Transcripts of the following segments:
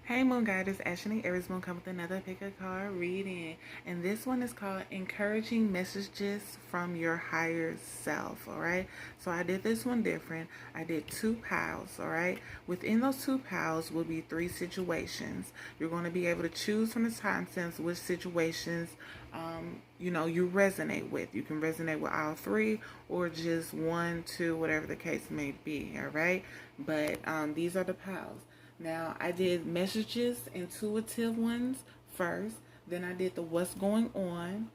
Hey Moon Guiders, Ashley Aries Moon come with another pick a card reading. And this one is called Encouraging Messages from Your Higher Self. Alright. So I did this one different. I did two piles, alright. Within those two piles will be three situations. You're going to be able to choose from the time sense which situations you resonate with. You can resonate with all three or just one, two, whatever the case may be. Alright. But these are the piles. Now, I did messages, intuitive ones first. Then I did the what's going on.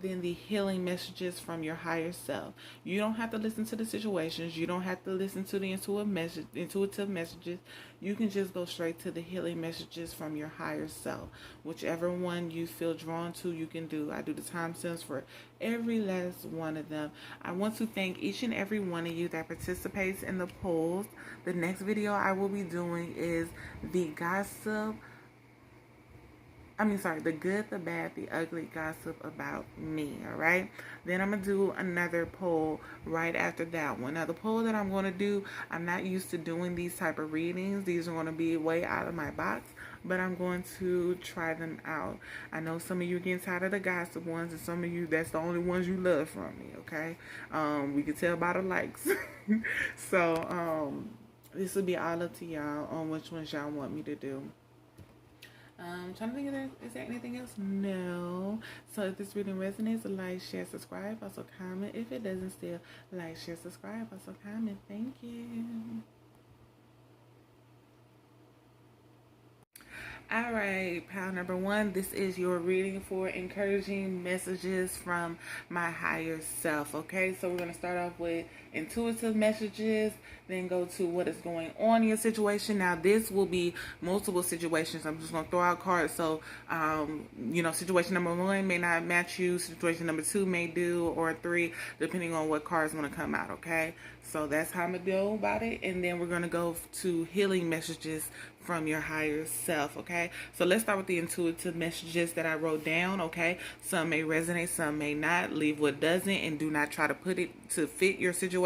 Then the healing messages from your higher self. You don't have to listen to the situations. You don't have to listen to the intuitive messages. You can just go straight to the healing messages from your higher self. Whichever one you feel drawn to, you can do. I do the time sense for every last one of them. I want to thank each and every one of you that participates in the polls. The next video I will be doing is the the good, the bad, the ugly gossip about me, all right? Then I'm going to do another poll right after that one. Now, the poll that I'm going to do, I'm not used to doing these type of readings. These are going to be way out of my box, but I'm going to try them out. I know some of you are getting tired of the gossip ones, and some of you, that's the only ones you love from me, okay? We can tell by the likes. So, this will be all up to y'all on which ones y'all want me to do. I'm trying to think is there anything else? No. So if this reading resonates, like, share, subscribe, also comment. If it doesn't still, like, share, subscribe, also comment. Thank you. All right, pile number one. This is your reading for encouraging messages from my higher self. Okay, so we're going to start off with intuitive messages, then go to what is going on in your situation. Now, this will be multiple situations. I'm just going to throw out cards. So, situation number one may not match you. Situation number two may do, or three, depending on what cards want to come out. Okay, so that's how I'm going to go about it. And then we're going to go to healing messages from your higher self. Okay, so let's start with the intuitive messages that I wrote down. Okay, some may resonate, some may not. Leave what doesn't, and do not try to put it to fit your situation.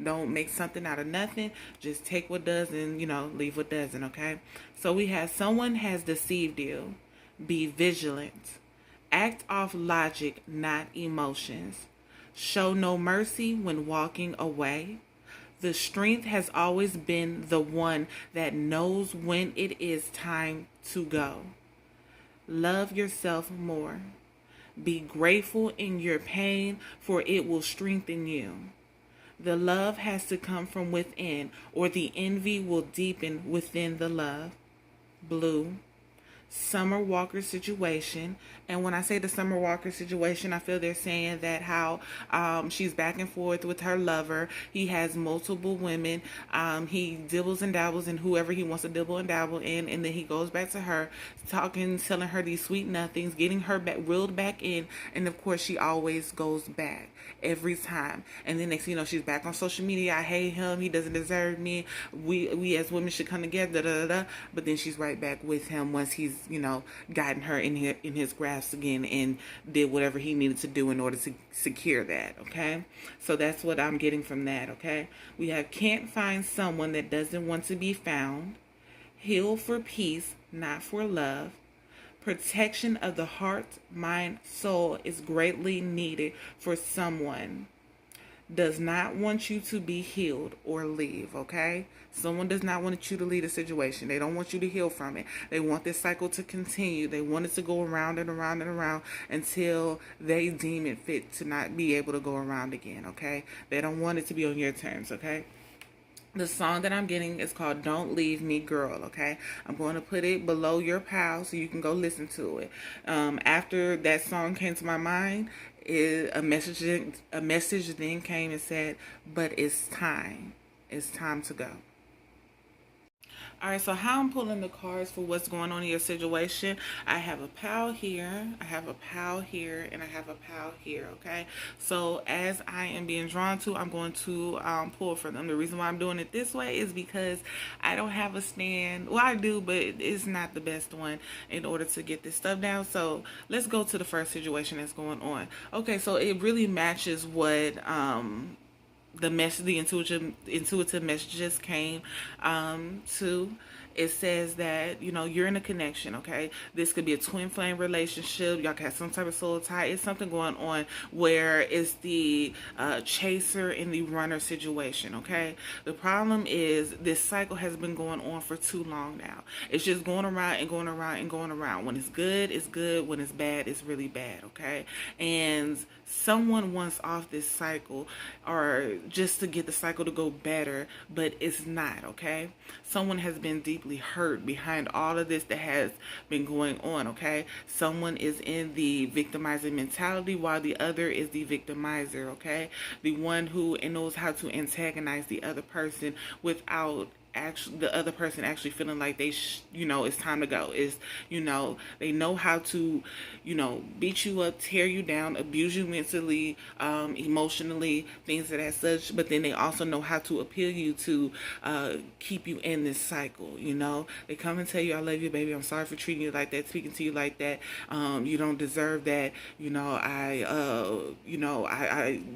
Don't make something out of nothing. Just take what does and leave what doesn't. Okay, so we have someone has deceived you. Be vigilant. Act off logic, not emotions. Show no mercy when walking away. The strength has always been the one that knows when it is time to go. Love yourself more. Be grateful in your pain, for it will strengthen you. The love has to come from within, or the envy will deepen within the love. Blue. Summer Walker situation. And when I say the Summer Walker situation, I feel they're saying that how she's back and forth with her lover. He has multiple women. He dibbles and dabbles in whoever he wants to dibble and dabble in, and then he goes back to her, talking, telling her these sweet nothings, getting her back, reeled back in, and of course she always goes back every time. And then next thing you know, she's back on social media. I hate him. He doesn't deserve me. We as women should come together. Da, da, da. But then she's right back with him once he's gotten her in his grasp again and did whatever he needed to do in order to secure that. Okay, so that's what I'm getting from that. Okay, we have can't find someone that doesn't want to be found. Heal for peace, not for love. Protection of the heart, mind, soul is greatly needed for someone does not want you to be healed or leave, okay? Someone does not want you to leave a situation. They don't want you to heal from it. They want this cycle to continue. They want it to go around and around and around until they deem it fit to not be able to go around again, okay? They don't want it to be on your terms, okay? The song that I'm getting is called Don't Leave Me Girl, okay? I'm going to put it below your pile so you can go listen to it. After that song came to my mind, a message then came and said, but it's time. It's time to go. All right, so how I'm pulling the cards for what's going on in your situation, I have a pile here, I have a pile here, and I have a pile here, okay? So as I am being drawn to, I'm going to pull for them. The reason why I'm doing it this way is because I don't have a stand. Well, I do, but it's not the best one in order to get this stuff down. So let's go to the first situation that's going on. Okay, so it really matches what the intuitive messages came to. It says that, you're in a connection, okay? This could be a twin flame relationship. Y'all can have some type of soul tie. It's something going on where it's the chaser and the runner situation, okay? The problem is this cycle has been going on for too long now. It's just going around and going around and going around. When it's good, it's good. When it's bad, it's really bad, okay? And someone wants off this cycle, or just to get the cycle to go better, but it's not, okay? Someone has been deeply hurt behind all of this that has been going on, okay? Someone is in the victimizing mentality while the other is the victimizer, okay? The one who knows how to antagonize the other person without actually the other person actually feeling like they it's time to go. Is they know how to beat you up, tear you down, abuse you mentally, emotionally, things of that such, but then they also know how to appeal you to keep you in this cycle. They come and tell you, I love you, baby, I'm sorry for treating you like that, speaking to you like that, you don't deserve that, I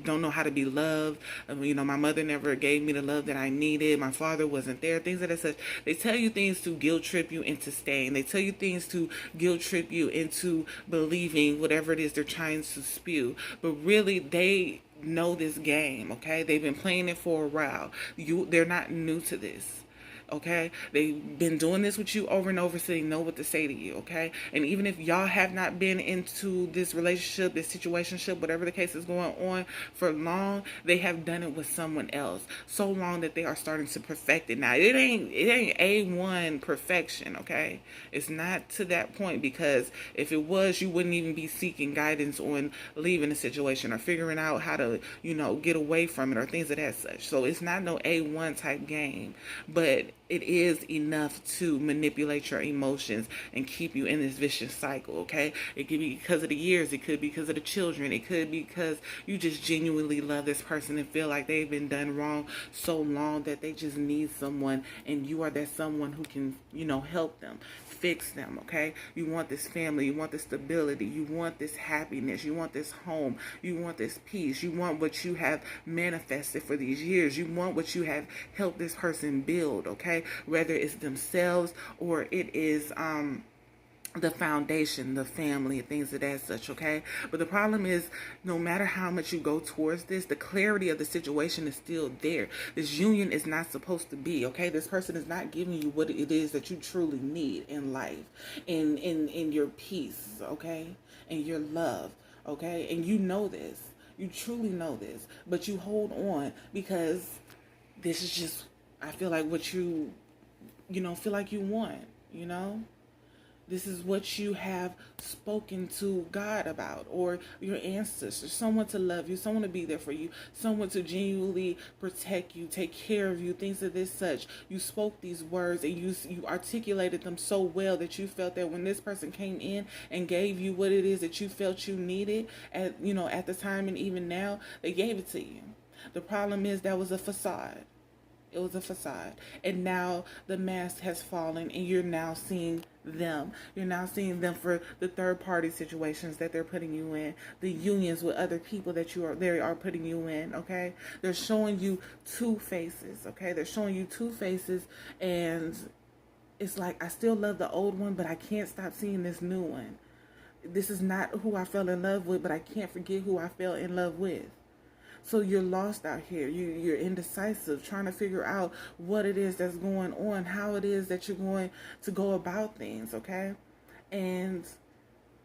don't know how to be loved, my mother never gave me the love that I needed, my father wasn't there, things of that such. They tell you things to guilt trip you into staying. They tell you things to guilt trip you into believing whatever it is they're trying to spew. But really, they know this game, okay? They've been playing it for a while. They're not new to this. Okay, they've been doing this with you over and over, so they know what to say to you. Okay, and even if y'all have not been into this relationship, this situationship, whatever the case is going on for long, they have done it with someone else so long that they are starting to perfect it. Now it ain't A1 perfection. Okay, it's not to that point, because if it was, you wouldn't even be seeking guidance on leaving a situation or figuring out how to get away from it or things of that such. So it's not no A1 type game, but it is enough to manipulate your emotions and keep you in this vicious cycle, okay? It could be because of the years. It could be because of the children. It could be because you just genuinely love this person and feel like they've been done wrong so long that they just need someone, and you are that someone who can, help them, fix them, okay? You want this family. You want this stability. You want this happiness. You want this home. You want this peace. You want what you have manifested for these years. You want what you have helped this person build, okay? Whether it's themselves or it is the foundation, the family, things of that such, okay? But the problem is, no matter how much you go towards this, the clarity of the situation is still there. This union is not supposed to be, okay? This person is not giving you what it is that you truly need in life, in your peace, okay? And your love, okay? And you know this. You truly know this. But you hold on because this is just, I feel like, what you feel like you want, This is what you have spoken to God about, or your ancestors, someone to love you, someone to be there for you, someone to genuinely protect you, take care of you, things of this such. You spoke these words and you articulated them so well that you felt that when this person came in and gave you what it is that you felt you needed at the time, and even now, they gave it to you. The problem is that was a facade. It was a facade. And now the mask has fallen, and you're now seeing them. You're now seeing them for the third party situations that they're putting you in, the unions with other people that they are putting you in, okay? They're showing you two faces, okay? They're showing you two faces, and it's like, I still love the old one, but I can't stop seeing this new one. This is not who I fell in love with, but I can't forget who I fell in love with. So you're lost out here. You're indecisive, trying to figure out what it is that's going on, how it is that you're going to go about things, okay? And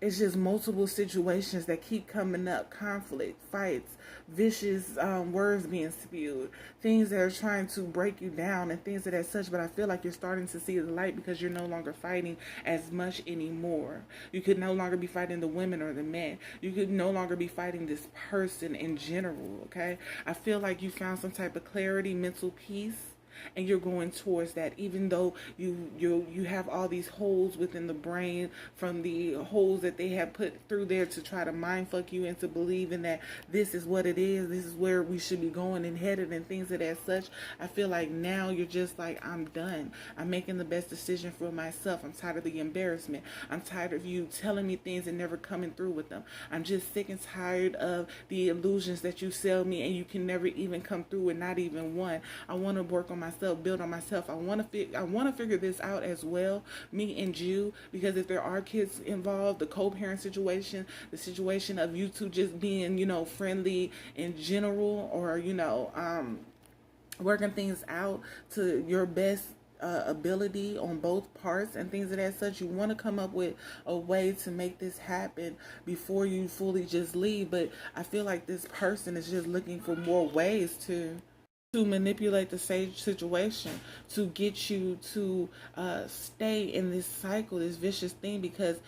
it's just multiple situations that keep coming up, conflict, fights, vicious words being spewed, things that are trying to break you down and things of that such. But I feel like you're starting to see the light because you're no longer fighting as much anymore. You could no longer be fighting the women or the men. You could no longer be fighting this person in general, okay? I feel like you found some type of clarity, mental peace, and you're going towards that, even though you have all these holes within the brain from the holes that they have put through there to try to mind fuck you into believing that this is what it is, this is where we should be going and headed and things of that such. I feel like now you're just like, I'm done. I'm making the best decision for myself. I'm tired of the embarrassment. I'm tired of you telling me things and never coming through with them. I'm just sick and tired of the illusions that you sell me and you can never even come through with not even one. I want to work on myself, build on myself. I want to figure this out as well, me and you, because if there are kids involved, the co-parent situation, the situation of you two just being, friendly in general, or, working things out to your best ability on both parts and things of that such. You want to come up with a way to make this happen before you fully just leave. But I feel like this person is just looking for more ways to manipulate the same situation, to get you to stay in this cycle, this vicious thing, because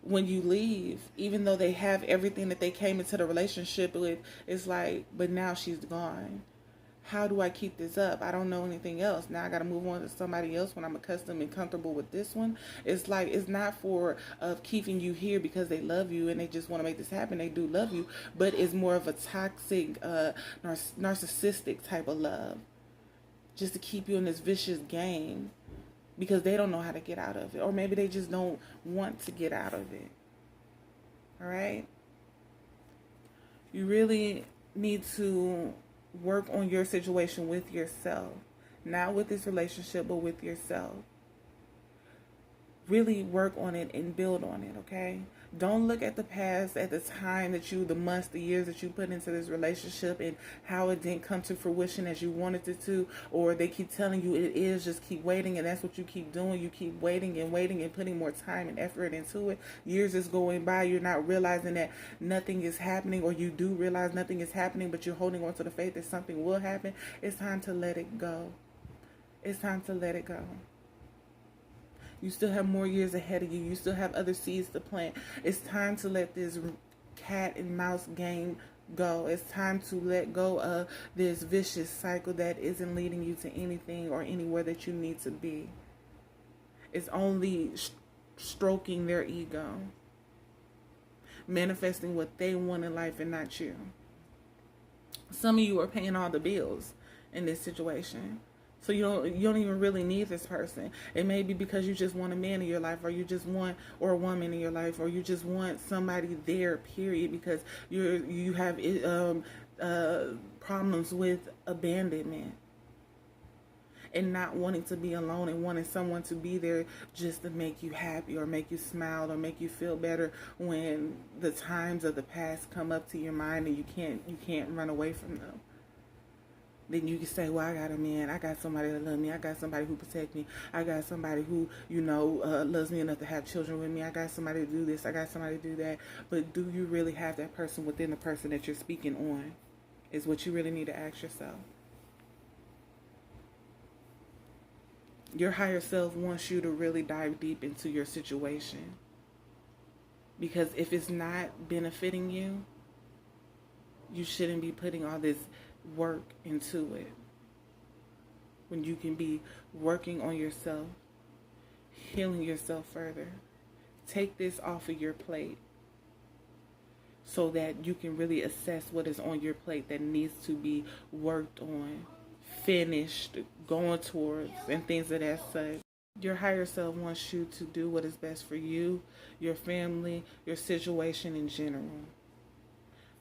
when you leave, even though they have everything that they came into the relationship with, it's like, but now she's gone. How do I keep this up? I don't know anything else. Now I got to move on to somebody else when I'm accustomed and comfortable with this one. It's like, it's not for keeping you here because they love you and they just want to make this happen. They do love you, but it's more of a toxic, narcissistic type of love, just to keep you in this vicious game because they don't know how to get out of it, or maybe they just don't want to get out of it. All right? You really need to work on your situation with yourself. Not with this relationship, but with yourself. Really work on it and build on it, okay? Don't look at the past, at the time that the months, the years that you put into this relationship and how it didn't come to fruition as you wanted it to, or they keep telling you it is, just keep waiting, and that's what you keep doing. You keep waiting and waiting and putting more time and effort into it. Years is going by, you're not realizing that nothing is happening, or you do realize nothing is happening, but you're holding on to the faith that something will happen. It's time to let it go. It's time to let it go. You still have more years ahead of you. You still have other seeds to plant. It's time to let this cat and mouse game go. It's time to let go of this vicious cycle that isn't leading you to anything or anywhere that you need to be. It's only stroking their ego, manifesting what they want in life and not you. Some of you are paying all the bills in this situation. So you don't even really need this person. It may be because you just want a man in your life, or you just want, or a woman in your life, or you just want somebody there, period, because you have problems with abandonment and not wanting to be alone and wanting someone to be there just to make you happy or make you smile or make you feel better when the times of the past come up to your mind and you can't run away from them. Then you can say, well, I got a man, I got somebody that loves me, I got somebody who protects me, I got somebody who, loves me enough to have children with me, I got somebody to do this, I got somebody to do that. But do you really have that person within the person that you're speaking on, is what you really need to ask yourself. Your higher self wants you to really dive deep into your situation. Because if it's not benefiting you, you shouldn't be putting all this work into it, when you can be working on yourself, healing yourself further. Take this off of your plate so that you can really assess what is on your plate that needs to be worked on, finished, going towards, and things of that such. Your higher self wants you to do what is best for you, your family, your situation in general.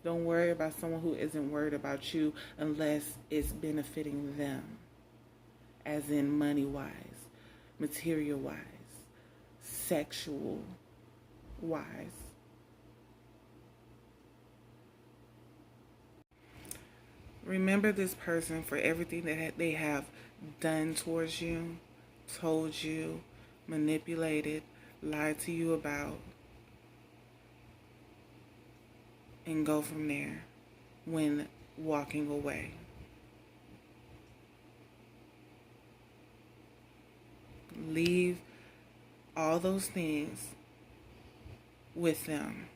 Don't worry about someone who isn't worried about you unless it's benefiting them, as in money-wise, material-wise, sexual-wise. Remember this person for everything that they have done towards you, told you, manipulated, lied to you about. And go from there when walking away. Leave all those things with them.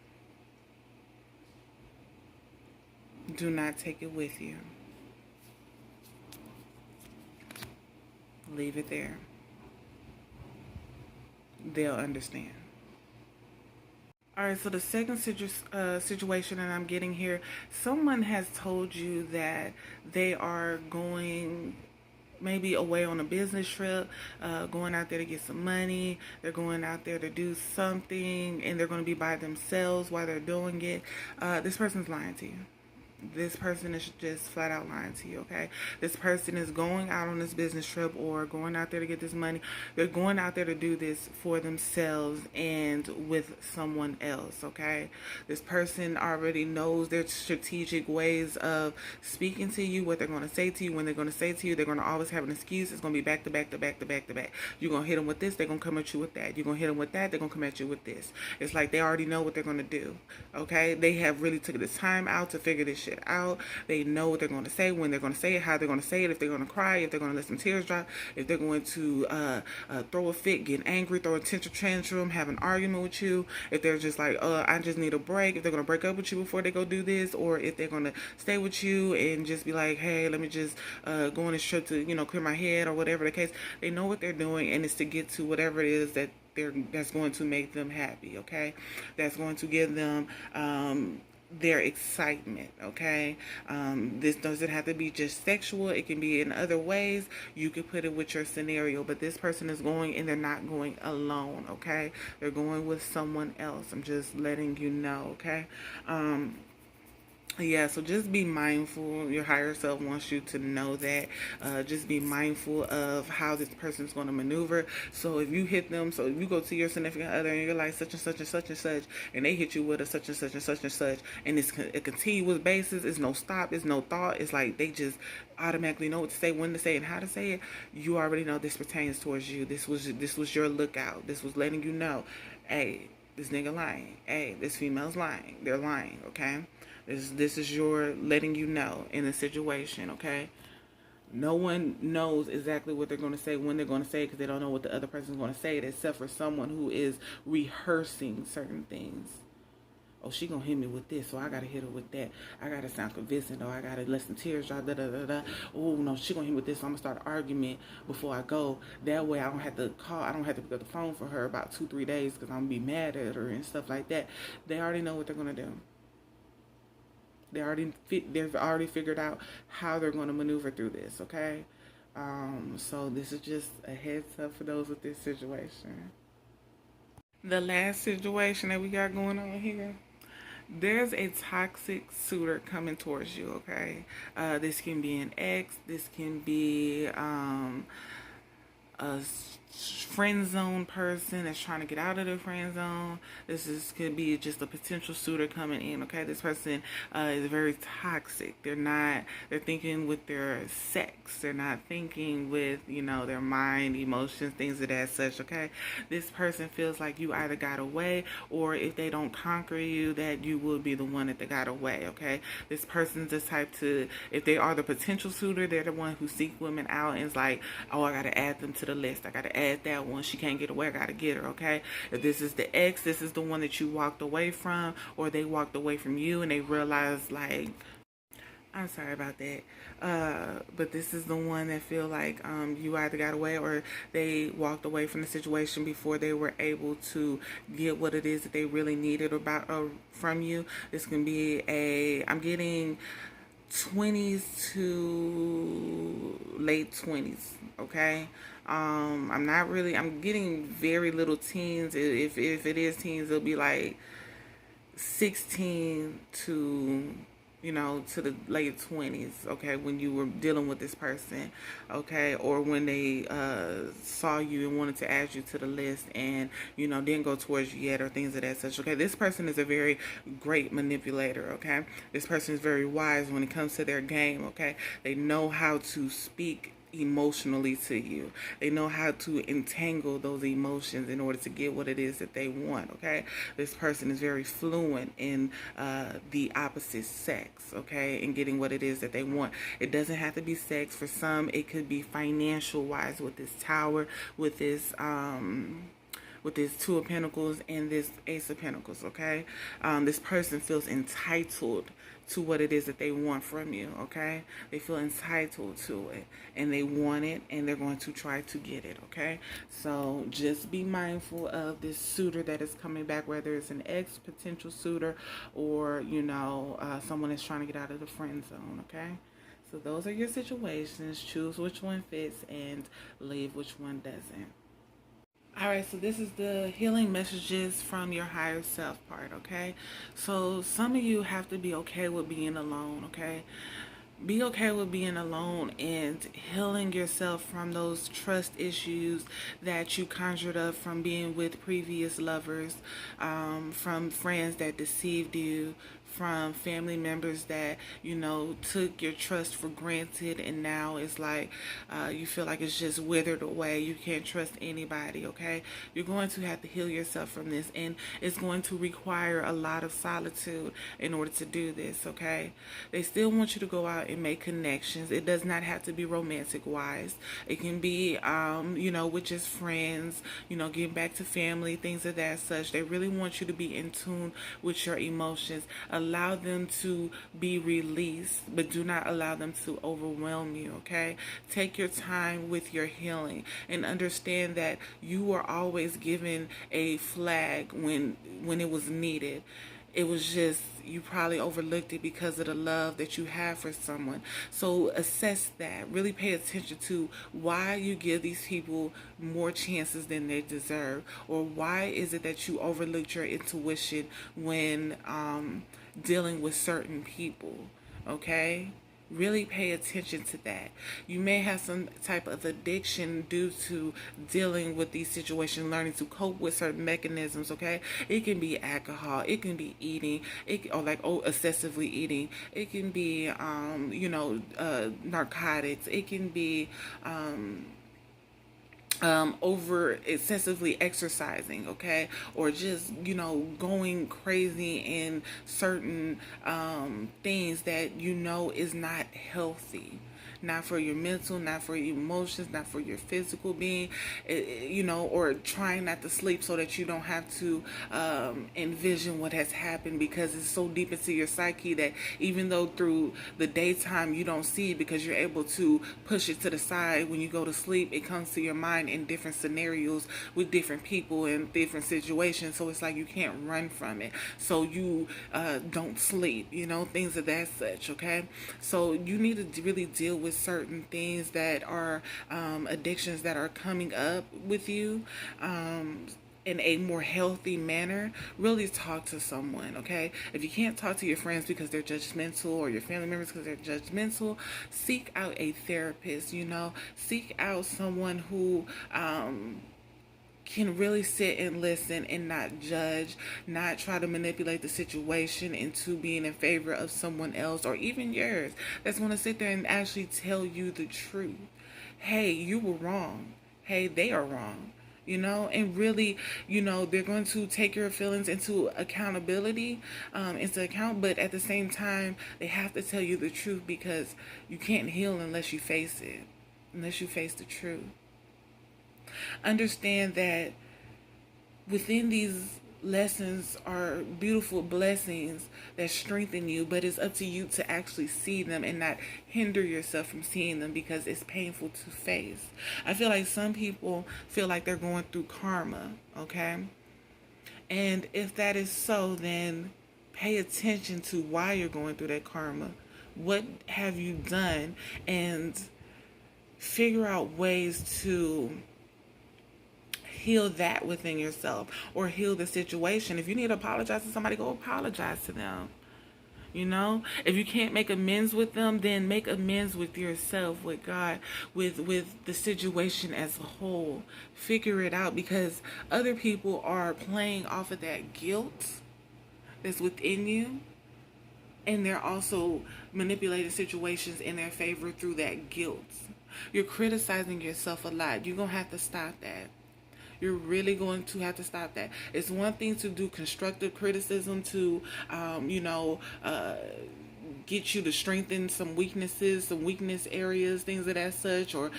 Do not take it with you. Leave it there. They'll understand. All right, so the second situation that I'm getting here, someone has told you that they are going maybe away on a business trip, going out there to get some money. They're going out there to do something, and they're going to be by themselves while they're doing it. This person's lying to you. This person is just flat out lying to you, okay? This person is going out on this business trip or going out there to get this money. They're going out there to do this for themselves and with someone else, okay? This person already knows their strategic ways of speaking to you, what they're going to say to you, when they're going to say to you. They're going to always have an excuse. It's going to be back to back to back to back to back. You're going to hit them with this, they're going to come at you with that. You're going to hit them with that, they're going to come at you with this. It's like they already know what they're going to do, okay? They have really taken the time out to figure this shit out. They know what they're going to say, when they're going to say it, how they're going to say it, if they're going to cry, if they're going to let some tears drop, if they're going to throw a fit, get angry, throw a tantrum, have an argument with you, if they're just like, I just need a break, if they're going to break up with you before they go do this, or if they're going to stay with you and just be like, hey, let me just go on this trip to, clear my head, or whatever the case. They know what they're doing, and it's to get to whatever it is that's going to make them happy, okay? That's going to give them their excitement, okay? This doesn't have to be just sexual. It can be in other ways. You can put it with your scenario, but this person is going, and they're not going alone, okay? They're going with someone else. I'm just letting you know, okay? Yeah, so just be mindful. Your higher self wants you to know that. Just be mindful of how this person's going to maneuver. So if you hit them, so if you go to your significant other and you're like such and such and such and such, and they hit you with a such and such and such and such, and it's a continuous basis, it's no stop, it's no thought, it's like they just automatically know what to say, when to say it, and how to say it. You already know this pertains towards you. This was your lookout. This was letting you know, hey, this nigga lying. Hey, this female's lying. They're lying, okay? This is your letting you know in a situation, okay? No one knows exactly what they're going to say, when they're going to say it, because they don't know what the other person's going to say, except for someone who is rehearsing certain things. Oh, she going to hit me with this, so I got to hit her with that. I got to sound convincing, or I got to let some tears drop, da-da-da-da. Oh, no, she going to hit me with this, so I'm going to start an argument before I go. That way I don't have to call, I don't have to pick up the phone for her about 2-3 days, because I'm going to be mad at her and stuff like that. They already know what they're going to do. They've already figured out how they're going to maneuver through this, okay? So this is just a heads up for those with this situation. The last situation that we got going on here, there's a toxic suitor coming towards you, okay? This can be an ex. This can be a friend zone person that's trying to get out of the friend zone. Could be just a potential suitor coming in, okay? This person is very toxic. They're thinking with their sex. They're not thinking with, their mind, emotions, things of that such, okay? This person feels like you either got away, or if they don't conquer you, that you will be the one that they got away, okay? This person's the type to, if they are the potential suitor, they're the one who seek women out and is like, oh, I got to add them to the list. I got to add that one. She can't get away. I got to get her, okay? If this is the ex, this is the one that you walked away from, or they walked away from you and they realized, like, I'm sorry about that. But this is the one that feel like you either got away, or they walked away from the situation before they were able to get what it is that they really needed from you. This can be I'm getting 20s to late 20s, okay? I'm getting very little teens. If it is teens, it'll be like 16 to to the late 20s, okay, when you were dealing with this person, okay, or when they saw you and wanted to add you to the list and, didn't go towards you yet, or things of that such, okay. This person is a very great manipulator, okay. This person is very wise when it comes to their game, okay. They know how to speak emotionally to you. They know how to entangle those emotions in order to get what it is that they want, okay? This person is very fluent in the opposite sex, okay, and getting what it is that they want. It doesn't have to be sex. For some, it could be financial wise with this tower, with this with this Two of Pentacles and this Ace of Pentacles, okay? This person feels entitled to what it is that they want from you, okay? They feel entitled to it, and they want it, and they're going to try to get it, okay? So just be mindful of this suitor that is coming back, whether it's an ex potential suitor or, you know, someone that's trying to get out of the friend zone, okay? So those are your situations. Choose which one fits and leave which one doesn't. Alright, so this is the healing messages from your higher self part, okay? So some of you have to be okay with being alone, okay? Be okay with being alone and healing yourself from those trust issues that you conjured up from being with previous lovers, from friends that deceived you, from family members that, you know, took your trust for granted, and now it's like you feel like it's just withered away. You can't trust anybody, okay? You're going to have to heal yourself from this, and it's going to require a lot of solitude in order to do this, okay? They still want you to go out and make connections. It does not have to be romantic wise. It can be, you know, with just friends, you know, getting back to family, things of that such. They really want you to be in tune with your emotions. Allow them to be released, but do not allow them to overwhelm you, okay? Take your time with your healing and understand that you were always given a flag when it was needed. It was just, you probably overlooked it because of the love that you have for someone. So assess that. Really pay attention to why you give these people more chances than they deserve. Or why is it that you overlooked your intuition when dealing with certain people, okay? Really pay attention to that. You may have some type of addiction due to dealing with these situations, learning to cope with certain mechanisms, okay? It can be alcohol, it can be eating, or like excessively eating. It can be, you know, narcotics. It can be over excessively exercising, okay, or just, you know, going crazy in certain things that you know is not healthy, not for your mental, not for your emotions, not for your physical being, you know, or trying not to sleep so that you don't have to envision what has happened, because it's so deep into your psyche that even though through the daytime you don't see it because you're able to push it to the side, when you go to sleep it comes to your mind in different scenarios with different people and different situations. So it's like you can't run from it, so you don't sleep, you know, things of that such, okay? So you need to really deal with certain things that are addictions that are coming up with you in a more healthy manner. Really talk to someone, okay? If you can't talk to your friends because they're judgmental, or your family members because they're judgmental, seek out a therapist, you know? Seek out someone who can really sit and listen and not judge, not try to manipulate the situation into being in favor of someone else or even yours. That's going to sit there and actually tell you the truth. Hey, you were wrong. Hey, they are wrong. You know, and really, you know, they're going to take your feelings into accountability, into account, but at the same time, they have to tell you the truth, because you can't heal unless you face it, unless you face the truth. Understand that within these lessons are beautiful blessings that strengthen you, but it's up to you to actually see them and not hinder yourself from seeing them because it's painful to face. I feel like some people feel like they're going through karma, okay? And if that is so, then pay attention to why you're going through that karma. What have you done? And figure out ways to heal that within yourself, or heal the situation. If you need to apologize to somebody, go apologize to them. You know, if you can't make amends with them, then make amends with yourself, with God, with the situation as a whole. Figure it out, because other people are playing off of that guilt that's within you, and they're also manipulating situations in their favor through that guilt. You're criticizing yourself a lot. You're going to have to stop that. You're really going to have to stop that. It's one thing to do constructive criticism, to, you know, get you to strengthen some weaknesses, some weakness areas, things of that such, or,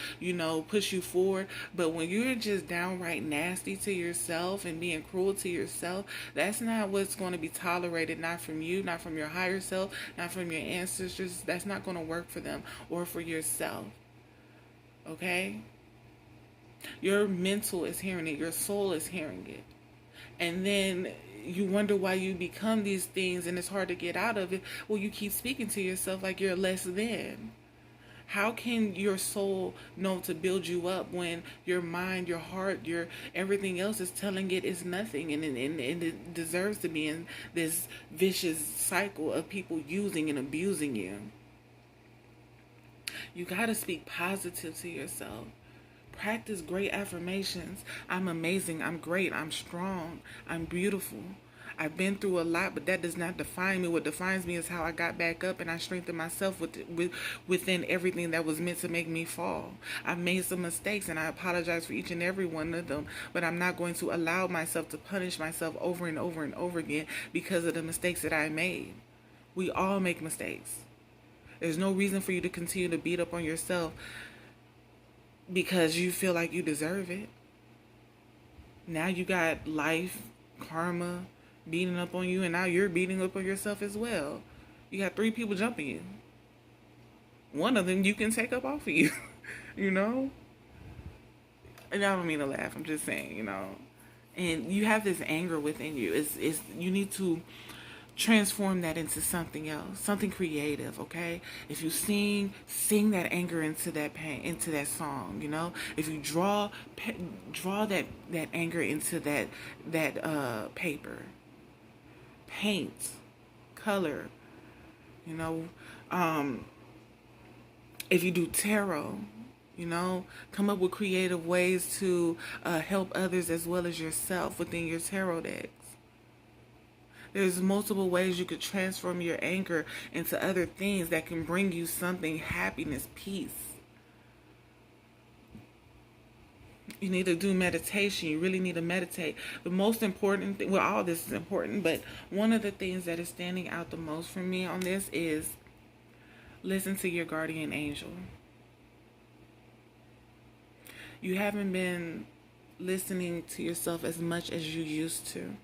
push you forward. But when you're just downright nasty to yourself and being cruel to yourself, that's not what's going to be tolerated, not from you, not from your higher self, not from your ancestors. That's not going to work for them or for yourself. Okay? Your mental is hearing it. Your soul is hearing it. And then you wonder why you become these things and it's hard to get out of it. Well, you keep speaking to yourself like you're less than. How can your soul know to build you up when your mind, your heart, your everything else is telling it is nothing, and it deserves to be in this vicious cycle of people using and abusing you? You got to speak positive to yourself. Practice great affirmations. I'm amazing. I'm great. I'm strong. I'm beautiful. I've been through a lot, but that does not define me. What defines me is how I got back up and I strengthened myself within everything that was meant to make me fall. I've made some mistakes and I apologize for each and every one of them, but I'm not going to allow myself to punish myself over and over and over again because of the mistakes that I made. We all make mistakes. There's no reason for you to continue to beat up on yourself because you feel like you deserve it. Now you got life, karma, beating up on you, and now you're beating up on yourself as well. You got 3 people jumping you. One of them you can take up off of you, And I don't mean to laugh, I'm just saying, And you have this anger within you. It's you need to transform that into something else, something creative, okay? If you sing that anger into that pain, into that song, If you draw that anger into that paper, paint, color, if you do tarot, come up with creative ways to help others as well as yourself within your tarot decks. There's multiple ways you could transform your anger into other things that can bring you something, happiness, peace. You need to do meditation. You really need to meditate. The most important thing, well, all this is important, but one of the things that is standing out the most for me on this is listen to your guardian angel. You haven't been listening to yourself as much as you used to.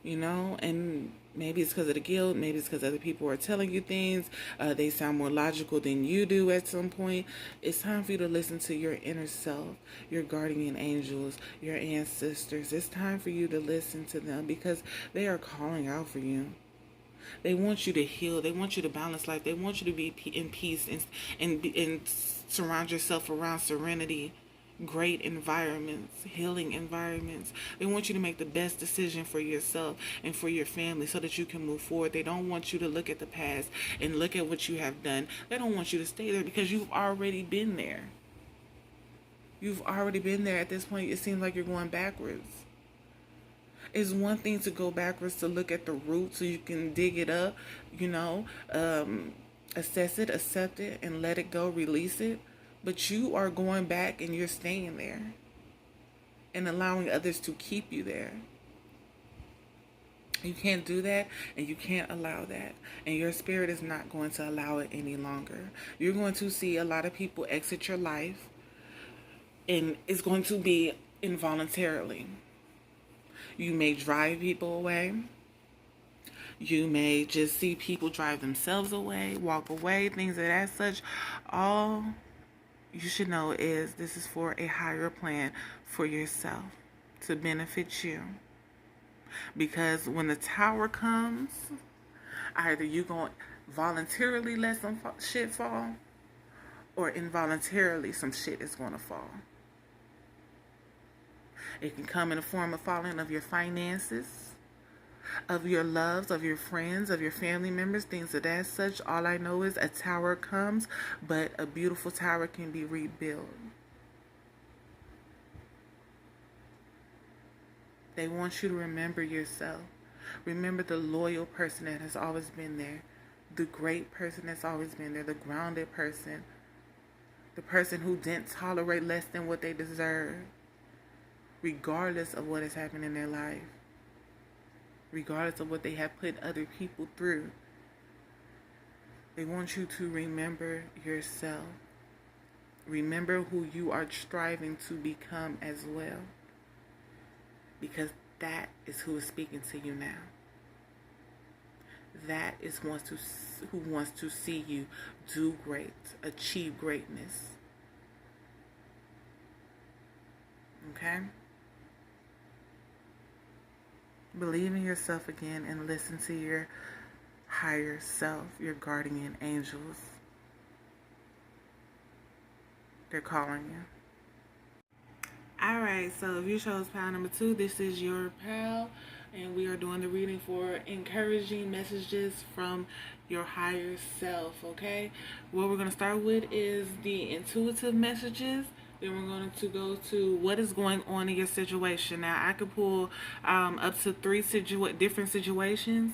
And maybe it's because of the guilt, maybe it's because other people are telling you things, they sound more logical than you do at some point. It's time for you to listen to your inner self, your guardian angels, your ancestors. It's time for you to listen to them because they are calling out for you. They want you to heal. They want you to balance life. They want you to be in peace and surround yourself around serenity, great environments, healing environments. They want you to make the best decision for yourself and for your family so that you can move forward. They don't want you to look at the past and look at what you have done. They don't want you to stay there because you've already been there. You've already been there. At this point, it seems like you're going backwards. It's one thing to go backwards, to look at the root so you can dig it up, assess it, accept it, and let it go, release it. But you are going back and you're staying there and allowing others to keep you there. You can't do that and you can't allow that. And your spirit is not going to allow it any longer. You're going to see a lot of people exit your life, and it's going to be involuntarily. You may drive people away. You may just see people drive themselves away, walk away, things of that such. All you should know is this is for a higher plan for yourself, to benefit you. Because when the tower comes, either you're going to voluntarily let some shit fall, or involuntarily some shit is going to fall. It can come in the form of falling of your finances, of your loves, of your friends, of your family members, things of that such. All I know is a tower comes, but a beautiful tower can be rebuilt. They want you to remember yourself. Remember the loyal person that has always been there, the great person that's always been there, the grounded person, the person who didn't tolerate less than what they deserve, regardless of what has happened in their life, regardless of what they have put other people through. They want you to remember yourself. Remember who you are striving to become as well. Because that is who is speaking to you now. That is who wants to see you do great, achieve greatness. Okay? Believe in yourself again and listen to your higher self, your guardian angels. They're calling you. Alright, so if you chose pile number 2, this is your pile. And we are doing the reading for encouraging messages from your higher self, okay? What we're going to start with is the intuitive messages. Then we're going to go to what is going on in your situation. Now, I could pull up to 3 different situations.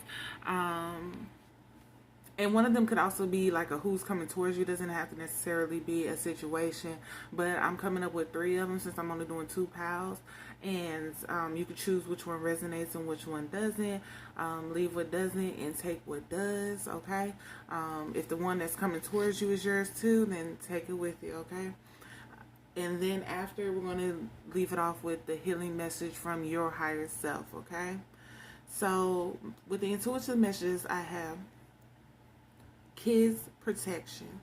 And one of them could also be like a who's coming towards you. It doesn't have to necessarily be a situation. But I'm coming up with 3 of them since I'm only doing 2 piles. And you can choose which one resonates and which one doesn't. Leave what doesn't and take what does, okay? If the one that's coming towards you is yours too, then take it with you, okay? And then after, we're going to leave it off with the healing message from your higher self, okay? So with the intuitive messages, I have kids protection.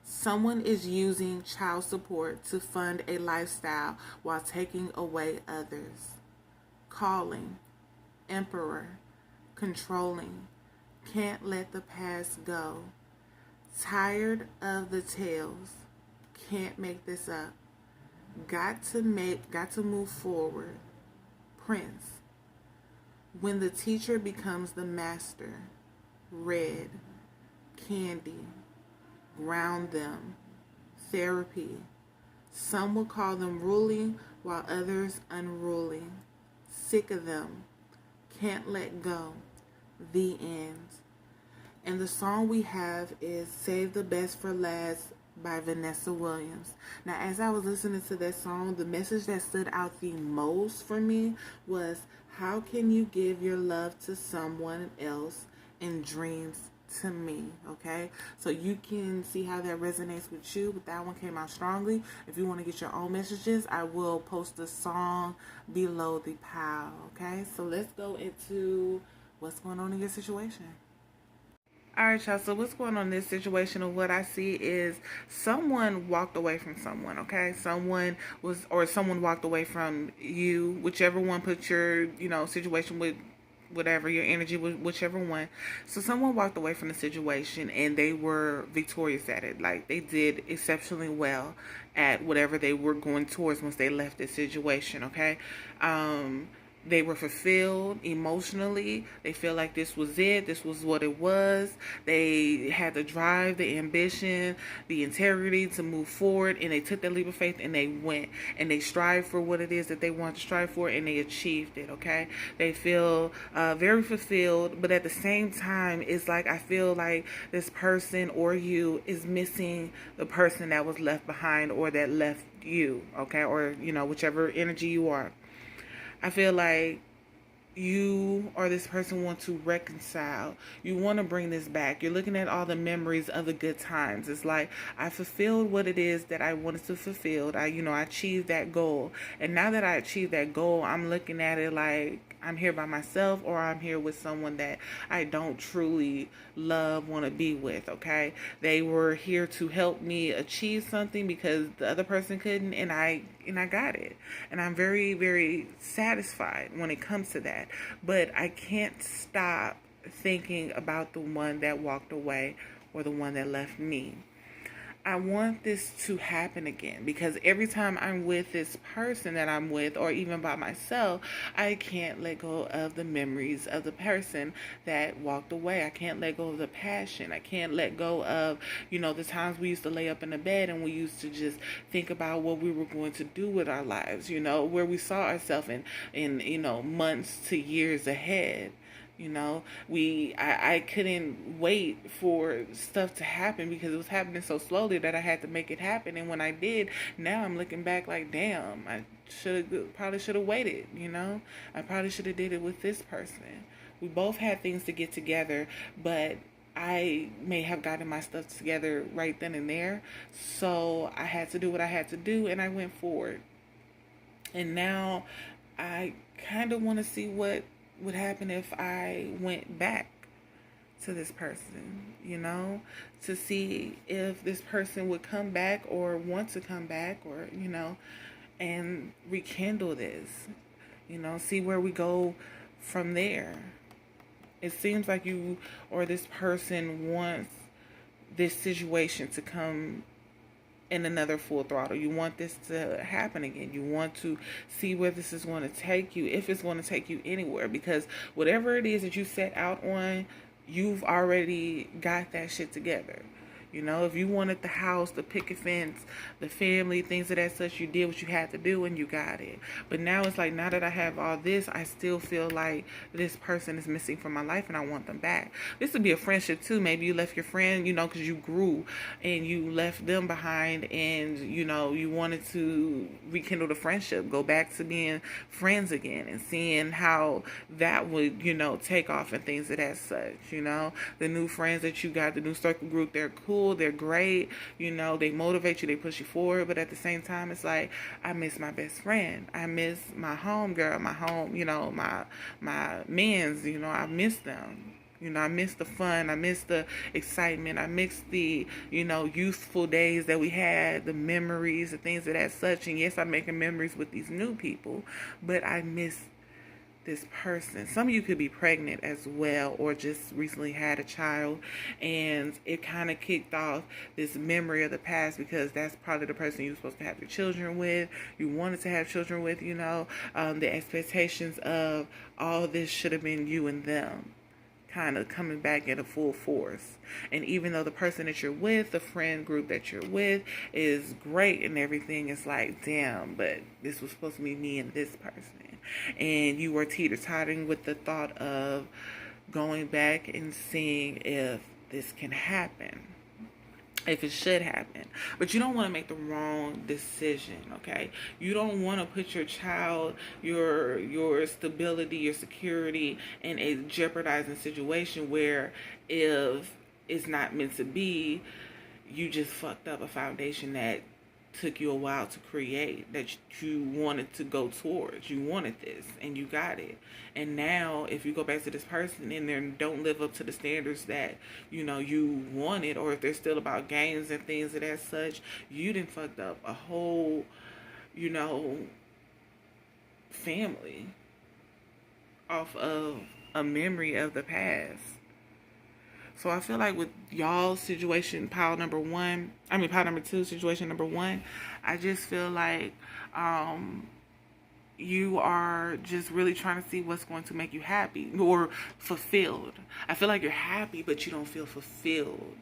Someone is using child support to fund a lifestyle while taking away others. Calling, emperor, controlling, can't let the past go. Tired of the tales, can't make this up. Got to move forward. Prince, when the teacher becomes the master. Red, candy, ground them, therapy. Some will call them ruling while others unruly. Sick of them, can't let go, the end. And the song we have is Save the Best for Last by Vanessa Williams. Now, as I was listening to that song, the message that stood out the most for me was, how can you give your love to someone else in dreams to me? Okay, so you can see how that resonates with you, but that one came out strongly. If you want to get your own messages, I will post the song below the pile. Okay, so let's go into what's going on in your situation. Alright, y'all, so what's going on in this situation, and what I see is someone walked away from someone, okay? Someone walked away from you, whichever one put your, situation with whatever, your energy, whichever one. So someone walked away from the situation and they were victorious at it. Like, they did exceptionally well at whatever they were going towards once they left the situation, okay? They were fulfilled emotionally. They feel like this was it. This was what it was. They had the drive, the ambition, the integrity to move forward. And they took that leap of faith and they went. And they strived for what it is that they wanted to strive for. And they achieved it, okay? They feel very fulfilled. But at the same time, it's like I feel like this person or you is missing the person that was left behind or that left you, okay? Or, whichever energy you are. I feel like you or this person want to reconcile. You want to bring this back. You're looking at all the memories of the good times. It's like, I fulfilled what it is that I wanted to fulfill. I achieved that goal. And now that I achieved that goal, I'm looking at it like I'm here by myself, or I'm here with someone that I don't truly love, want to be with, okay? They were here to help me achieve something because the other person couldn't, and I got it. And I'm very, very satisfied when it comes to that. But I can't stop thinking about the one that walked away or the one that left me. I want this to happen again, because every time I'm with this person that I'm with, or even by myself, I can't let go of the memories of the person that walked away. I can't let go of the passion. I can't let go of, the times we used to lay up in the bed and we used to just think about what we were going to do with our lives, where we saw ourselves in months to years ahead. I couldn't wait for stuff to happen because it was happening so slowly that I had to make it happen. And when I did, now I'm looking back like, damn, I probably should have waited, I probably should have did it with this person. We both had things to get together, but I may have gotten my stuff together right then and there. So I had to do what I had to do, and I went forward. And now I kind of want to see what would happen if I went back to this person, to see if this person would come back or want to come back, or, and rekindle this, see where we go from there. It seems like you or this person wants this situation to come in another full throttle. You want this to happen again. You want to see where this is going to take you, if it's going to take you anywhere, because whatever it is that you set out on, you've already got that shit together. If you wanted the house, the picket fence, the family, things of that such, you did what you had to do and you got it. But now it's like, now that I have all this, I still feel like this person is missing from my life and I want them back. This would be a friendship too. Maybe you left your friend, because you grew and you left them behind, and, you wanted to rekindle the friendship, go back to being friends again, and seeing how that would, take off and things of that such, The new friends that you got, the new circle group, they're cool. They're great, they motivate you, they push you forward, but at the same time, it's like, I miss my best friend, I miss my home girl, my home, my mans, I miss them. I miss the fun, I miss the excitement, I miss the, youthful days that we had, the memories, the things of that such, and yes, I'm making memories with these new people, but I miss this person. Some of you could be pregnant as well, or just recently had a child, and it kind of kicked off this memory of the past, because that's probably the person you were supposed to have your children with, you wanted to have children with, the expectations of all this should have been you and them kind of coming back in a full force. And even though the person that you're with, the friend group that you're with, is great and everything, it's like, damn, but this was supposed to be me and this person. And you were teeter-tottering with the thought of going back and seeing if this can happen, if it should happen. But you don't want to make the wrong decision, okay? You don't want to put your child, your stability, your security in a jeopardizing situation where, if it's not meant to be, you just fucked up a foundation that took you a while to create, that you wanted to go towards. You wanted this and you got it. And now if you go back to this person and they don't live up to the standards that you wanted, or if they're still about games and things of that such, you done fucked up a whole family off of a memory of the past. So I feel like with y'all's situation, pile number two, situation number one, I just feel like you are just really trying to see what's going to make you happy or fulfilled. I feel like you're happy, but you don't feel fulfilled,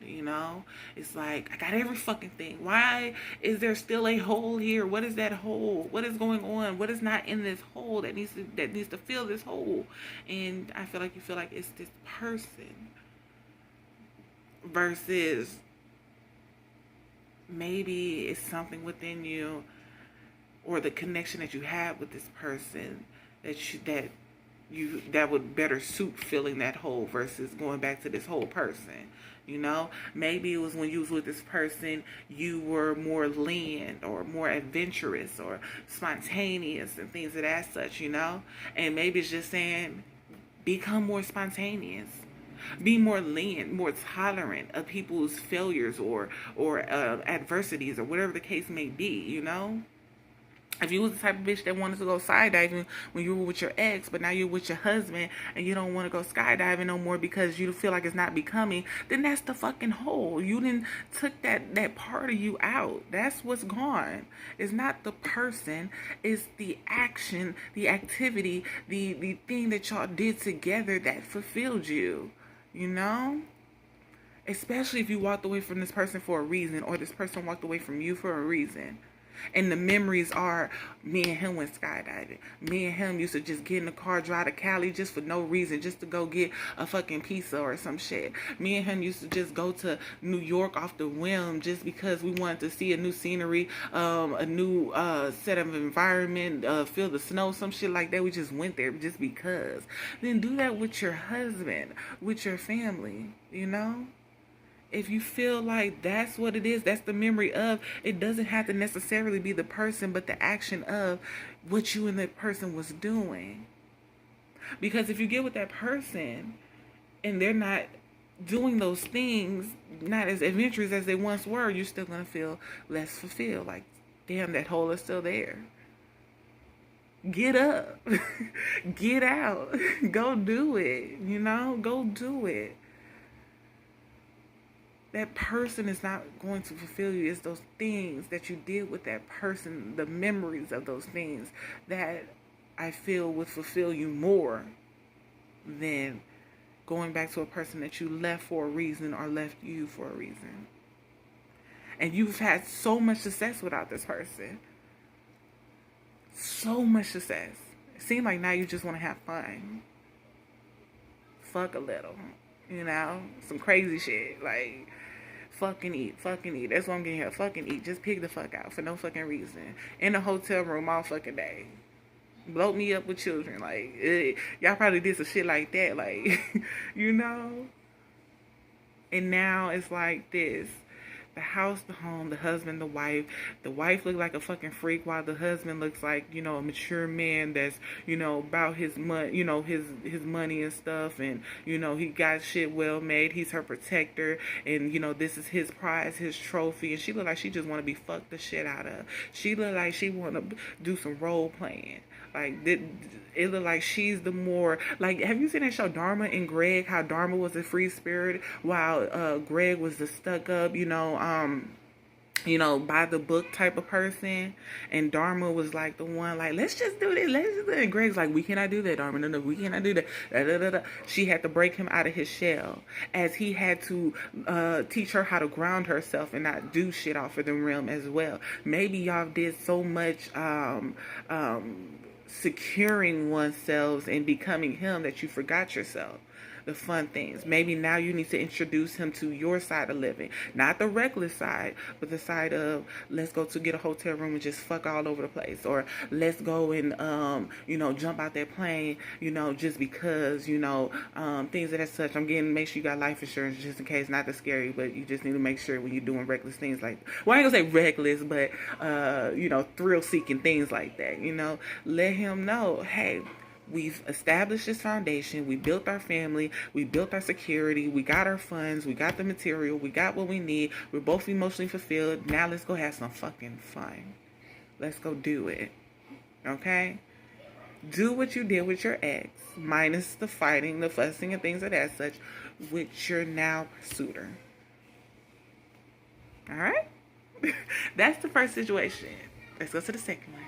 It's like, I got every fucking thing. Why is there still a hole here? What is that hole? What is going on? What is not in this hole that needs to fill this hole? And I feel like you feel like it's this person, versus maybe it's something within you, or the connection that you have with this person that would better suit filling that hole versus going back to this whole person. Maybe it was when you was with this person, you were more lenient or more adventurous or spontaneous and things of that such, and maybe it's just saying, become more spontaneous. Be more lenient, more tolerant of people's failures or adversities, or whatever the case may be, If you was the type of bitch that wanted to go skydiving when you were with your ex, but now you're with your husband and you don't want to go skydiving no more because you feel like it's not becoming, then that's the fucking hole. You didn't took that part of you out. That's what's gone. It's not the person. It's the action, the activity, the thing that y'all did together that fulfilled you. Especially if you walked away from this person for a reason, or this person walked away from you for a reason. And the memories are, me and him went skydiving. Me and him used to just get in the car, drive to Cali just for no reason, just to go get a fucking pizza or some shit. Me and him used to just go to New York off the whim just because we wanted to see a new scenery, a new set of environment, feel the snow, some shit like that. We just went there just because. Then do that with your husband, with your family, you know? If you feel like that's what it is, that's the memory of, it doesn't have to necessarily be the person, but the action of what you and that person was doing. Because if you get with that person and they're not doing those things, not as adventurous as they once were, you're still going to feel less fulfilled. Like, damn, that hole is still there. Get up. Get out. Go do it. You know? Go do it. That person is not going to fulfill you. It's those things that you did with that person, the memories of those things that I feel would fulfill you more than going back to a person that you left for a reason or left you for a reason. And you've had so much success without this person. So much success. It seems like now you just want to have fun. Fuck a little. You know? Some crazy shit. Like, fucking eat. That's what I'm getting here. Fucking eat. Just pig the fuck out for no fucking reason. In a hotel room all fucking day. Bloat me up with children. Like, y'all probably did some shit like that. Like, you know? And now it's like this. The house, the home, the husband, the wife. The wife looks like a fucking freak while the husband looks like, you know, a mature man that's, you know, about his money, you know, his money and stuff. And, you know, he got shit well made. He's her protector. And, you know, this is his prize, his trophy. And she look like she just want to be fucked the shit out of. She look like she want to do some role playing. Like, it look like she's the more, like, have you seen that show Dharma and Greg? How Dharma was a free spirit while Greg was the stuck up, you know, by the book type of person. And Dharma was like the one, like, let's just do this, let's just do it. And Greg's like, we cannot do that, Dharma. No, we cannot do that. Da, da, da, da. She had to break him out of his shell, as he had to teach her how to ground herself and not do shit off of the realm as well. Maybe y'all did so much securing oneself and becoming him that you forgot yourself. The fun things. Maybe now you need to introduce him to your side of living. Not the reckless side, but the side of, let's go to get a hotel room and just fuck all over the place. Or let's go and, jump out that plane, just because, things of that such. Make sure you got life insurance just in case. Not to scare you, but you just need to make sure when you're doing reckless things like, well, I ain't gonna say reckless, but, thrill-seeking things like that, Let him know, hey, we've established this foundation. We built our family. We built our security. We got our funds. We got the material. We got what we need. We're both emotionally fulfilled. Now let's go have some fucking fun. Let's go do it. Okay? Do what you did with your ex, minus the fighting, the fussing, and things of that such, with your now suitor. All right? That's the first situation. Let's go to the second one.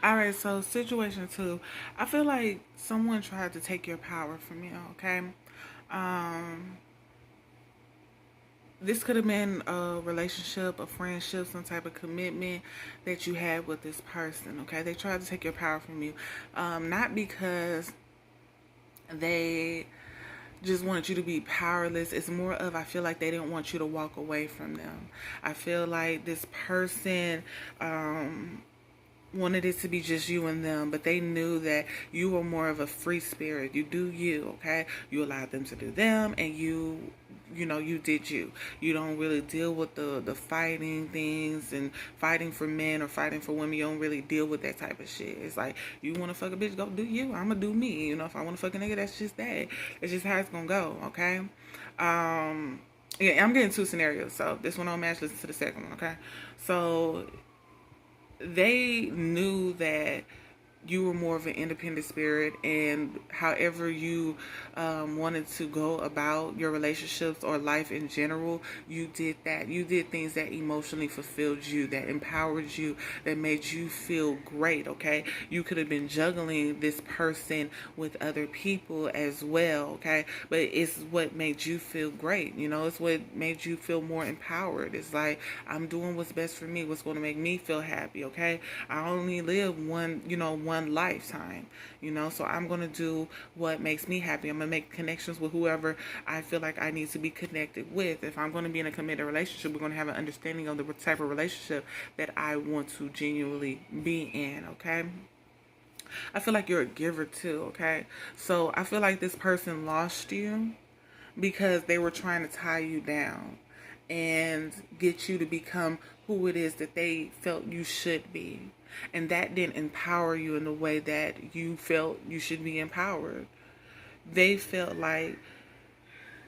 Alright, so situation 2. I feel like someone tried to take your power from you, okay? This could have been a relationship, a friendship, some type of commitment that you had with this person, okay? They tried to take your power from you. Not because they just wanted you to be powerless. It's more of, I feel like they didn't want you to walk away from them. I feel like this person wanted it to be just you and them, but they knew that you were more of a free spirit. You do you, okay? You allowed them to do them, and you did you. You don't really deal with the fighting things and fighting for men or fighting for women. You don't really deal with that type of shit. It's like, you want to fuck a bitch, go do you. I'm gonna do me. If I want to fuck a nigga, that's just that. It's just how it's gonna go, okay? Yeah, I'm getting 2 scenarios, so this one don't match. Listen to the second one, okay? So they knew that you were more of an independent spirit, and however you wanted to go about your relationships or life in general, you did that. You did things that emotionally fulfilled you, that empowered you, that made you feel great. Okay, you could have been juggling this person with other people as well. Okay, but it's what made you feel great. It's what made you feel more empowered. It's like, I'm doing what's best for me, what's going to make me feel happy. Okay, I only live one lifetime, so I'm going to do what makes me happy. I'm going to make connections with whoever I feel like I need to be connected with. If I'm going to be in a committed relationship, we're going to have an understanding of the type of relationship that I want to genuinely be in. Okay, I feel like you're a giver too. Okay, so I feel like this person lost you because they were trying to tie you down and get you to become who it is that they felt you should be. And that didn't empower you in the way that you felt you should be empowered. They felt like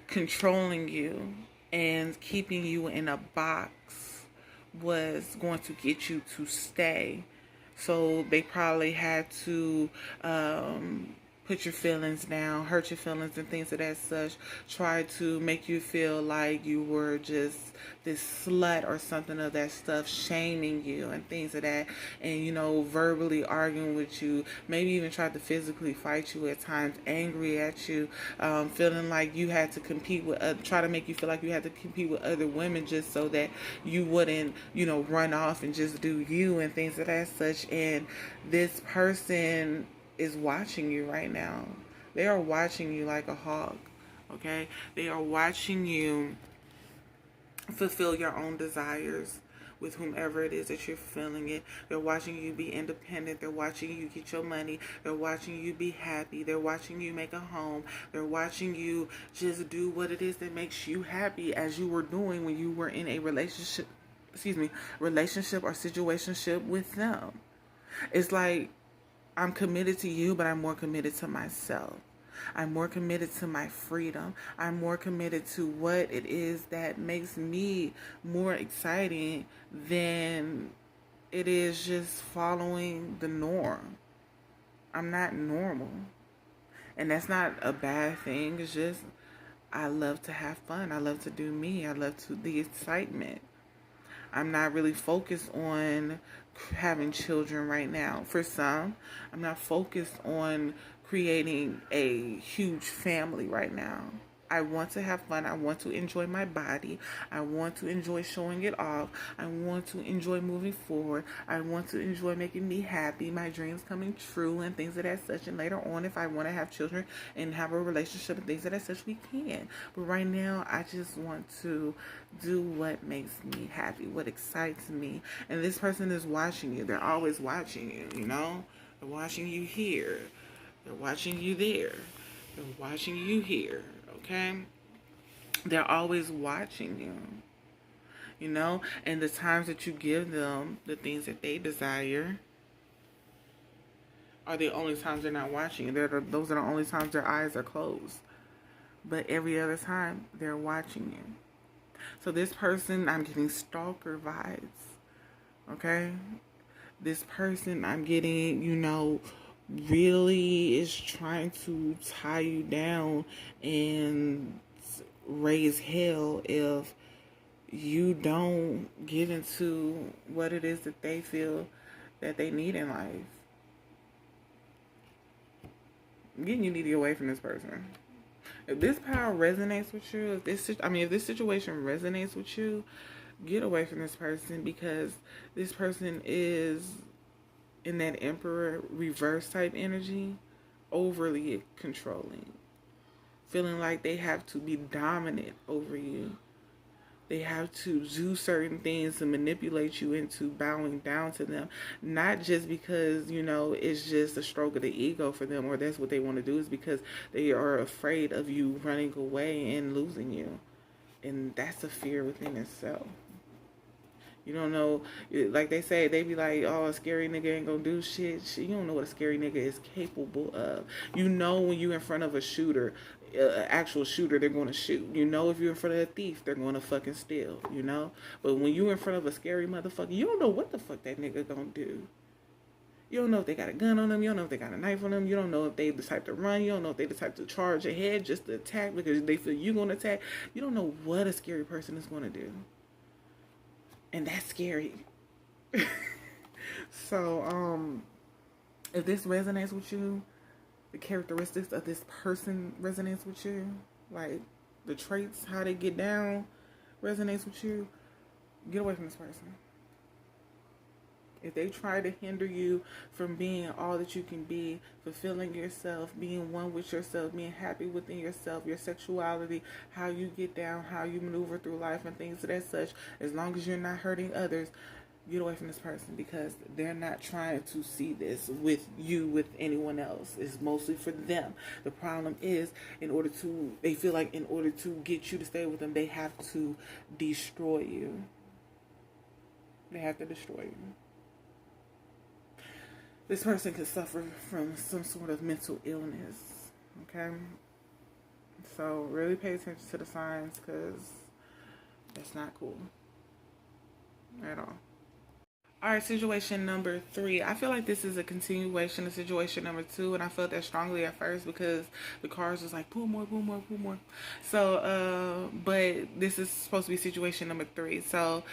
controlling you and keeping you in a box was going to get you to stay. So they probably had to put your feelings down, hurt your feelings and things of that such, try to make you feel like you were just this slut or something of that stuff, shaming you and things of that, and verbally arguing with you, maybe even tried to physically fight you at times, angry at you, feeling like you had to compete with, try to make you feel like you had to compete with other women just so that you wouldn't, run off and just do you and things of that such. And this person is watching you right now. They are watching you like a hawk. Okay, they are watching you fulfill your own desires with whomever it is that you're feeling it. They're watching you be independent. They're watching you get your money. They're watching you be happy. They're watching you make a home. They're watching you just do what it is that makes you happy, as you were doing when you were in a relationship or situationship with them. It's like, I'm committed to you, but I'm more committed to myself. I'm more committed to my freedom. I'm more committed to what it is that makes me more exciting than it is just following the norm. I'm not normal. And that's not a bad thing. It's just, I love to have fun. I love to do me. I love the excitement. I'm not really focused on having children right now. For some, I'm not focused on creating a huge family right now. I want to have fun. I want to enjoy my body. I want to enjoy showing it off. I want to enjoy moving forward. I want to enjoy making me happy, my dreams coming true and things of that such. And later on, if I want to have children and have a relationship and things of that such, we can. But right now, I just want to do what makes me happy, what excites me. And this person is watching you. They're always watching you, They're watching you here. They're watching you there. They're watching you here. Okay? They're always watching you, and the times that you give them the things that they desire are the only times they're not watching you. Those are the only times their eyes are closed. But every other time, they're watching you. So this person, I'm getting stalker vibes, okay? This person, I'm getting, really is trying to tie you down and raise hell if you don't get into what it is that they feel that they need in life. You need to get away from this person. If this power resonates with you, if this situation resonates with you, get away from this person, because this person is in that Emperor reverse type energy, overly controlling, feeling like they have to be dominant over you. They have to do certain things to manipulate you into bowing down to them. Not just because, it's just a stroke of the ego for them, or that's what they want to do. Is because they are afraid of you running away and losing you. And that's a fear within itself. You don't know, like they say, they be like, oh, a scary nigga ain't gonna do shit. You don't know what a scary nigga is capable of. When you're in front of a shooter, an actual shooter, they're gonna shoot. If you're in front of a thief, they're gonna fucking steal, But when you're in front of a scary motherfucker, you don't know what the fuck that nigga gonna do. You don't know if they got a gun on them. You don't know if they got a knife on them. You don't know if they the type to run. You don't know if they the type to charge ahead just to attack because they feel you're going to attack. You don't know what a scary person is going to do. And that's scary. So, if this resonates with you, the characteristics of this person resonates with you, like the traits, how they get down resonates with you, get away from this person. If they try to hinder you from being all that you can be, fulfilling yourself, being one with yourself, being happy within yourself, your sexuality, how you get down, how you maneuver through life and things of that such, as long as you're not hurting others, get away from this person because they're not trying to see this with you, with anyone else. It's mostly for them. The problem is, they feel like in order to get you to stay with them, they have to destroy you. They have to destroy you. This person could suffer from some sort of mental illness, okay? So really pay attention to the signs because that's not cool at all. All right, situation number 3. I feel like this is a continuation of situation number 2, and I felt that strongly at first because the cards was like, pull more, pull more, pull more. So, but this is supposed to be situation number 3. So,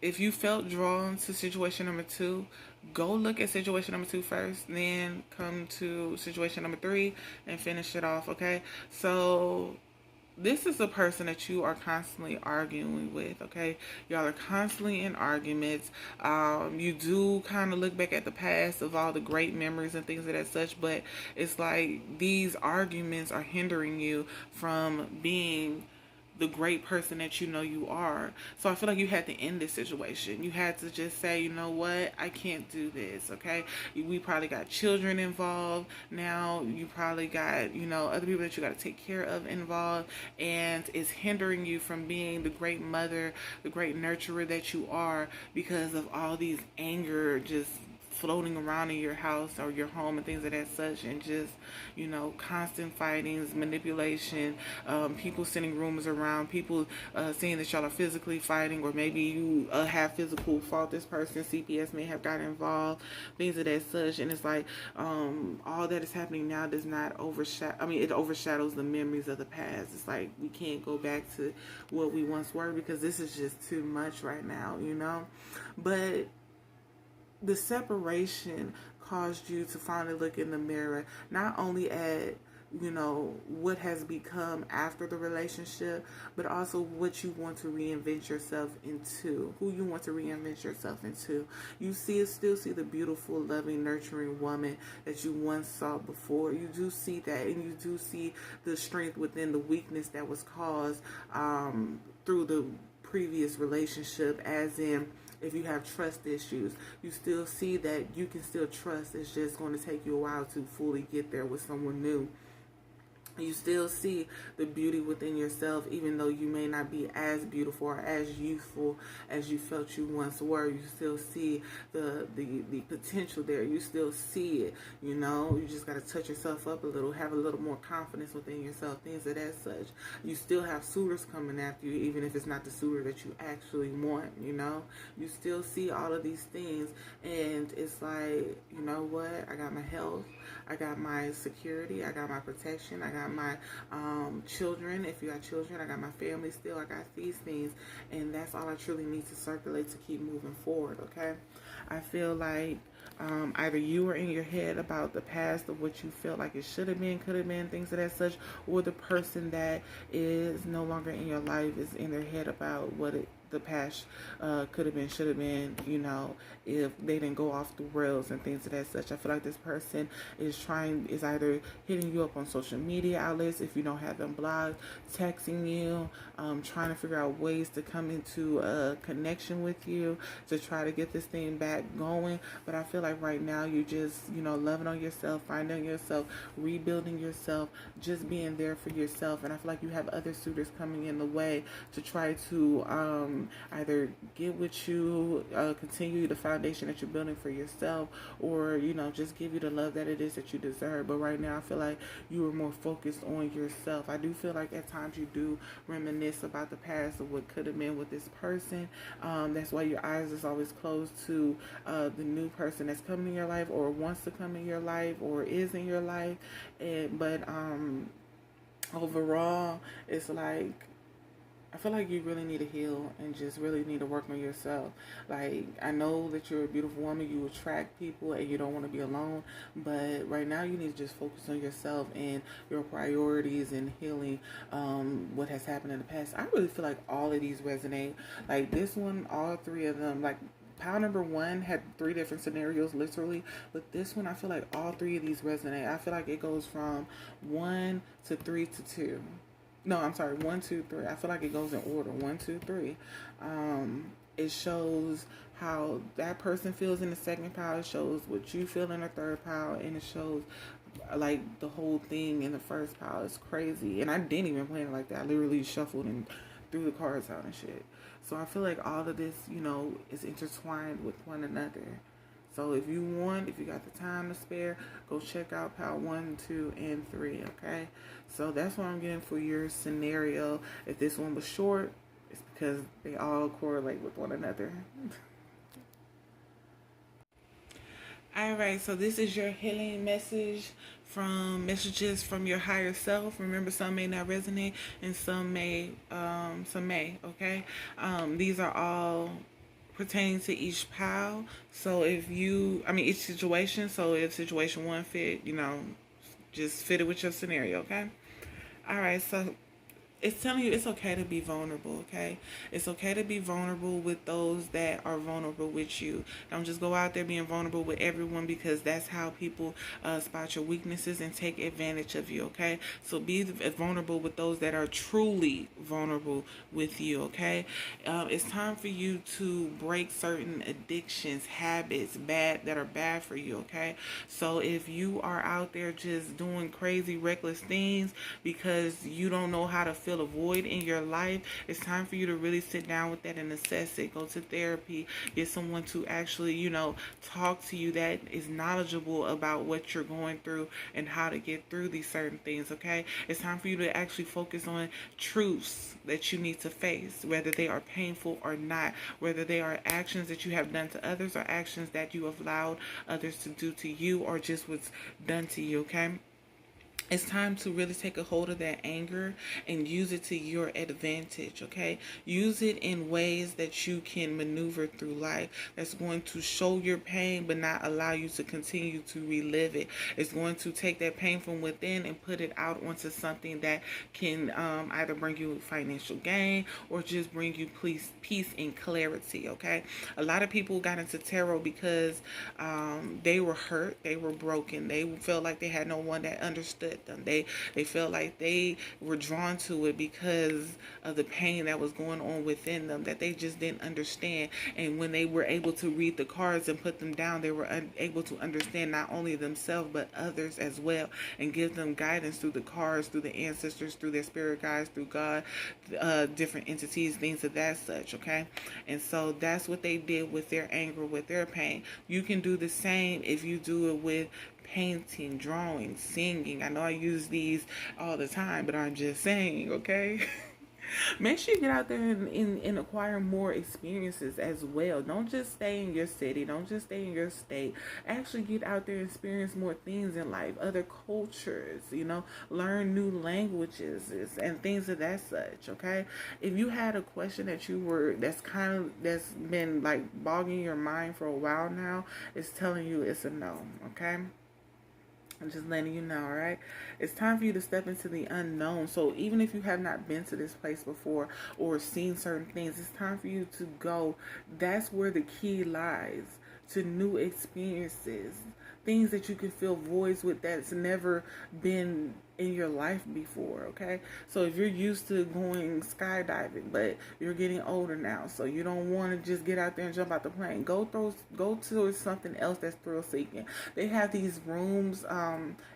if you felt drawn to situation number 2, go look at situation number 2 first, then come to situation number 3 and finish it off, okay? So this is a person that you are constantly arguing with, okay? Y'all are constantly in arguments. You do kind of look back at the past of all the great memories and things of that such, but it's like these arguments are hindering you from being the great person that you know you are. So I feel like you had to end this situation. You had to just say, you know what, I can't do this, okay? We probably got children involved now. You probably got, other people that you got to take care of involved, and it's hindering you from being the great mother, the great nurturer that you are because of all these anger just floating around in your house or your home and things of that such, and just constant fightings, manipulation, people sending rumors around, people saying that y'all are physically fighting, or maybe you have physical fault this person, CPS may have got involved, things of that such. And it's like all that is happening now does not it overshadows the memories of the past. It's like we can't go back to what we once were because this is just too much right now, but the separation caused you to finally look in the mirror, not only at, what has become after the relationship, but also what you want to reinvent yourself into, who you want to reinvent yourself into. You still see the beautiful, loving, nurturing woman that you once saw before. You do see that, and you do see the strength within the weakness that was caused through the previous relationship, as in, if you have trust issues, you still see that you can still trust. It's just going to take you a while to fully get there with someone new. You still see the beauty within yourself, even though you may not be as beautiful or as youthful as you felt you once were. You still see the potential there. You still see it, You just got to touch yourself up a little, have a little more confidence within yourself, things of that such. You still have suitors coming after you, even if it's not the suitor that you actually want, You still see all of these things, and it's like, you know what? I got my health, I got my security, I got my protection, I got my children. If you got children, I got my family still. I got these things, and that's all I truly need to circulate to keep moving forward, okay? I feel like either you were in your head about the past of what you felt like it should have been, could have been, things of that such, or the person that is no longer in your life is in their head about what the past could have been, should have been, if they didn't go off the rails and things of that such. I feel like this person is either hitting you up on social media outlets if you don't have them blocked, texting you, trying to figure out ways to come into a connection with you to try to get this thing back going. But I feel like right now you're just, loving on yourself, finding yourself, rebuilding yourself, just being there for yourself. And I feel like you have other suitors coming in the way to try to either get with you, continue the foundation that you're building for yourself, or just give you the love that it is that you deserve. But right now I feel like you are more focused on yourself. I do feel like at times you do reminisce about the past of what could have been with this person. That's why your eyes is always closed to the new person that's coming in your life, or wants to come in your life, or is in your life. But overall, it's like, I feel like you really need to heal and just really need to work on yourself. Like, I know that you're a beautiful woman, you attract people and you don't want to be alone, but right now you need to just focus on yourself and your priorities and healing what has happened in the past. I really feel like all of these resonate. Like this one, all three of them, like pile number one had 3 different scenarios literally, but this one I feel like all 3 of these resonate. I feel like it goes from 1 to 3 to 2. No, I'm sorry, 1, 2, 3. I feel like it goes in order. 1, 2, 3. It shows how that person feels in the second pile. It shows what you feel in the third pile, and it shows like the whole thing in the first pile. It's crazy, and I didn't even plan it like that. I literally shuffled and threw the cards out and shit. So I feel like all of this, is intertwined with one another. So if you got the time to spare, go check out pile 1, 2, and 3, okay? So that's what I'm getting for your scenario. If this one was short, it's because they all correlate with one another. Alright, so this is your healing messages from your higher self. Remember, some may not resonate and some may, okay? These are all pertaining to each pile. So each situation. So if situation 1 fit, just fit it with your scenario, okay? All right, so it's telling you it's okay to be vulnerable, okay? It's okay to be vulnerable with those that are vulnerable with you. Don't just go out there being vulnerable with everyone, because that's how people spot your weaknesses and take advantage of you, okay? So be vulnerable with those that are truly vulnerable with you, okay? It's time for you to break certain addictions, habits, that are bad for you, okay? So if you are out there just doing crazy, reckless things because you don't know how to fill a void in your life, it's time for you to really sit down with that and assess it. Go to therapy, get someone to actually, talk to you that is knowledgeable about what you're going through and how to get through these certain things, okay? It's time for you to actually focus on truths that you need to face, whether they are painful or not, whether they are actions that you have done to others or actions that you have allowed others to do to you, or just what's done to you, okay? It's time to really take a hold of that anger and use it to your advantage, okay? Use it in ways that you can maneuver through life. That's going to show your pain but not allow you to continue to relive it. It's going to take that pain from within and put it out onto something that can either bring you financial gain or just bring you peace and clarity, okay? A lot of people got into tarot because they were hurt, they were broken, they felt like they had no one that understood them. They felt like they were drawn to it because of the pain that was going on within them that they just didn't understand. And when they were able to read the cards and put them down, they were able to understand not only themselves but others as well, and give them guidance through the cards, through the ancestors, through their spirit guides, through God, different entities, things of that such, okay? And so that's what they did with their anger, with their pain. You can do the same if you do it with painting, drawing, singing. I know I use these all the time, but I'm just saying, okay? Make sure you get out there and acquire more experiences as well. Don't just stay in your city. Don't just stay in your state. Actually get out there and experience more things in life, other cultures, learn new languages and things of that such, okay? If you had a question that's been like bogging your mind for a while now, it's telling you it's a no, okay? I'm just letting you know, all right? It's time for you to step into the unknown. So even if you have not been to this place before or seen certain things, it's time for you to go. That's where the key lies, to new experiences, things that you can fill voids with that's never been in your life before, okay? So if you're used to going skydiving, but you're getting older now, so you don't want to just get out there and jump out the plane, go to something else that's thrill seeking. They have these rooms,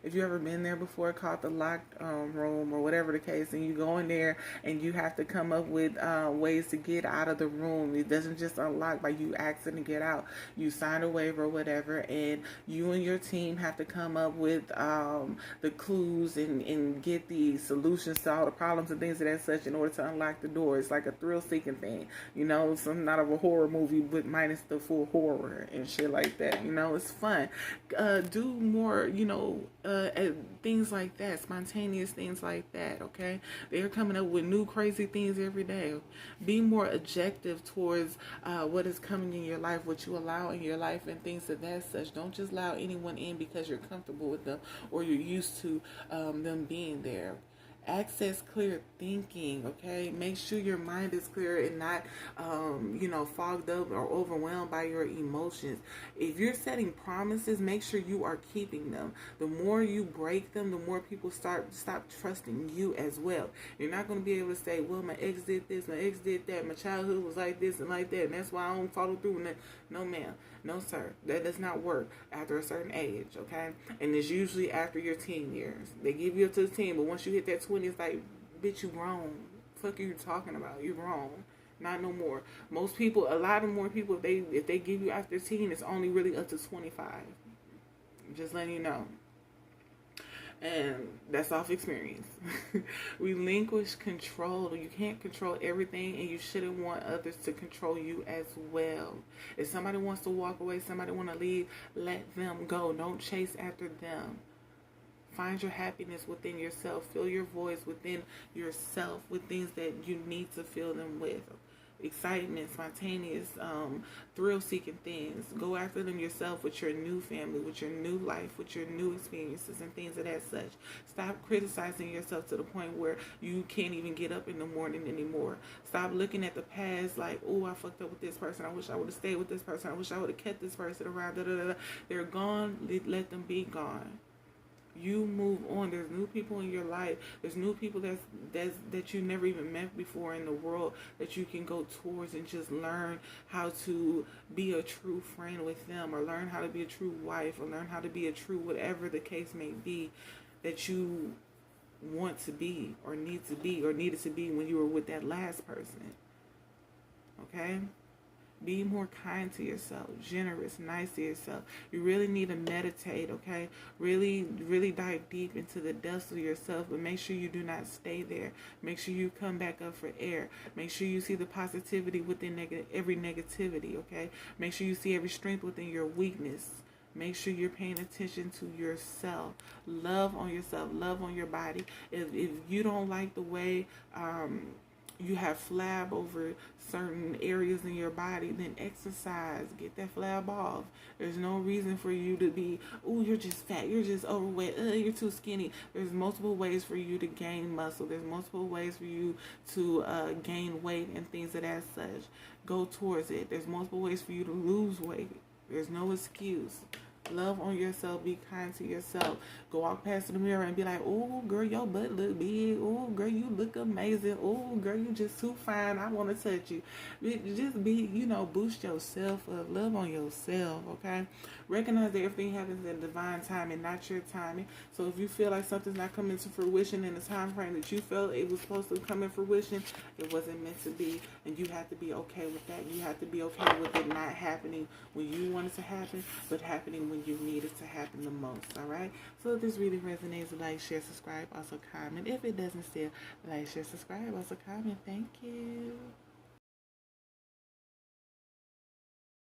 if you ever been there before, called the locked room or whatever the case, and you go in there and you have to come up with ways to get out of the room. It doesn't just unlock by you asking to get out. You sign a waiver or whatever, and you and your team have to come up with the clues and get the solutions to all the problems and things of that such in order to unlock the door. It's like a thrill-seeking thing, you know, something out of a horror movie, but minus the full horror and shit like that. You know, it's fun. Do more, you know, things like that, spontaneous things like that. Okay, they're coming up with new crazy things every day. Be more objective towards what is coming in your life, what you allow in your life, and things of that such. Don't just allow anyone in because you're comfortable with them or you're used to them being there. Access clear thinking, okay? Make sure your mind is clear and not, fogged up or overwhelmed by your emotions. If you're setting promises, make sure you are keeping them. The more you break them, the more people stop trusting you as well. You're not going to be able to say, well, my ex did this, my ex did that, my childhood was like this and like that, and that's why I don't follow through on that. No, ma'am. No, sir. That does not work after a certain age, okay? And it's usually after your teen years. They give you up to the teen, but once you hit that 20, it's like, bitch, you grown. Fuck are you talking about? You grown. Not no more. Most people, a lot of more people, if they give you after teen, it's only really up to 25. Just letting you know. And that's off experience. Relinquish control. You can't control everything, and you shouldn't want others to control you as well. If somebody wants to walk away, somebody want to leave, let them go. Don't chase after them. Find your happiness within yourself. Fill your voice within yourself with things that you need to fill them with. Excitement, spontaneous, thrill-seeking things. Go after them yourself with your new family, with your new life, with your new experiences and things of that such. Stop criticizing yourself to the point where you can't even get up in the morning anymore. Stop looking at the past like, oh, I fucked up with this person. I wish I would have stayed with this person. I wish I would have kept this person around. Da, da, da, da. They're gone. Let them be gone. You move on. There's new people in your life. There's new people that you never even met before in the world that you can go towards and just learn how to be a true friend with them, or learn how to be a true wife, or learn how to be a true whatever the case may be that you want to be or need to be or needed to be when you were with that last person. Okay? Be more kind to yourself, generous, nice to yourself. You really need to meditate, okay? Really, really dive deep into the depths of yourself, but make sure you do not stay there. Make sure you come back up for air. Make sure you see the positivity within every negativity, okay? Make sure you see every strength within your weakness. Make sure you're paying attention to yourself. Love on yourself. Love on your body. If you don't like the way you have flab over certain areas in your body, then exercise. Get that flab off. There's no reason for you to be, oh, you're just fat, you're just overweight, you're too skinny. There's multiple ways for you to gain muscle. There's multiple ways for you to gain weight and things of that such. Go towards it. There's multiple ways for you to lose weight. There's no excuse. Love on yourself. Be kind to yourself. Go walk past the mirror and be like, oh, girl, your butt look big. Oh, girl, you look amazing. Oh, girl, you just too fine. I want to touch you. Just be, boost yourself up. Love on yourself, okay? Recognize that everything happens in divine timing, not your timing. So if you feel like something's not coming to fruition in the time frame that you felt it was supposed to come in fruition, it wasn't meant to be. And you have to be okay with that. You have to be okay with it not happening when you want it to happen, but happening when you need it to happen the most, all right? So if this really resonates, like, share, subscribe, also comment. If it doesn't still, like, share, subscribe, also comment. Thank you.